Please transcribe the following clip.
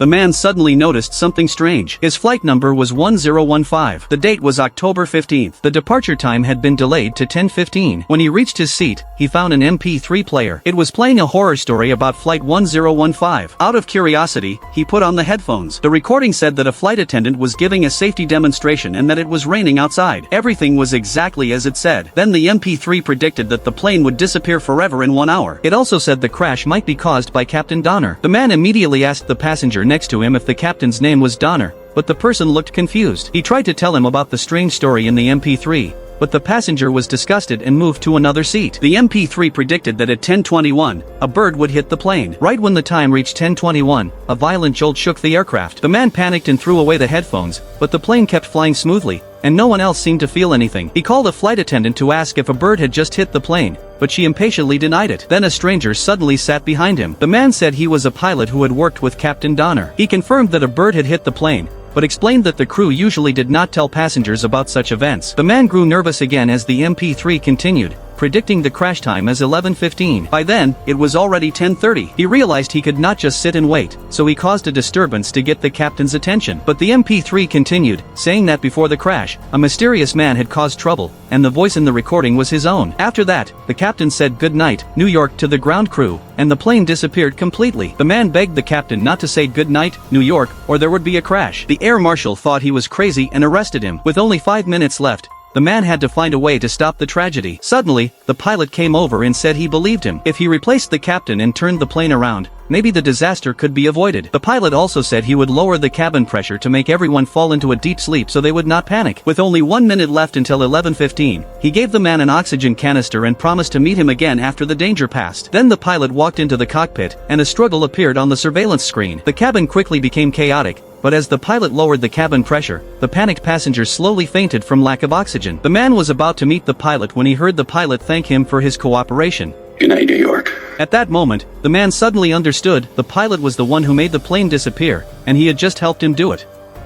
the man suddenly noticed something strange. His flight number was 1015. The date was October 15th. The departure time had been delayed to 10:15. When he reached his seat, he found an MP3 player. It was playing a horror story about Flight 1015. Out of curiosity, he put on the headphones. The recording said that a flight attendant was giving a safety demonstration and that it was raining outside. Everything was exactly as it said. Then the MP3 predicted that the plane would disappear forever in 1 hour. It also said the crash might be caused by Captain Donner. The man immediately asked the passenger next to him if the captain's name was Donner, but the person looked confused. He tried to tell him about the strange story in the MP3, but the passenger was disgusted and moved to another seat. The MP3 predicted that at 10:21, a bird would hit the plane. Right when the time reached 10:21, a violent jolt shook the aircraft. The man panicked and threw away the headphones, but the plane kept flying smoothly, and no one else seemed to feel anything. He called a flight attendant to ask if a bird had just hit the plane, but she impatiently denied it. Then a stranger suddenly sat behind him. The man said he was a pilot who had worked with Captain Donner. He confirmed that a bird had hit the plane, but explained that the crew usually did not tell passengers about such events. The man grew nervous again as the MP3 continued, predicting the crash time as 11:15. By then, it was already 10:30. He realized he could not just sit and wait, so he caused a disturbance to get the captain's attention. But the MP3 continued, saying that before the crash, a mysterious man had caused trouble, and the voice in the recording was his own. After that, the captain said "Good night, New York" to the ground crew, and the plane disappeared completely. The man begged the captain not to say "Good night, New York," or there would be a crash. The air marshal thought he was crazy and arrested him. With only 5 minutes left, the man had to find a way to stop the tragedy. Suddenly, the pilot came over and said he believed him. If he replaced the captain and turned the plane around, maybe the disaster could be avoided. The pilot also said he would lower the cabin pressure to make everyone fall into a deep sleep so they would not panic. With only 1 minute left until 11:15, he gave the man an oxygen canister and promised to meet him again after the danger passed. Then the pilot walked into the cockpit, and a struggle appeared on the surveillance screen. The cabin quickly became chaotic, but as the pilot lowered the cabin pressure, the panicked passengers slowly fainted from lack of oxygen. The man was about to meet the pilot when he heard the pilot thank him for his cooperation. Good night, New York. At that moment, the man suddenly understood the pilot was the one who made the plane disappear, and he had just helped him do it.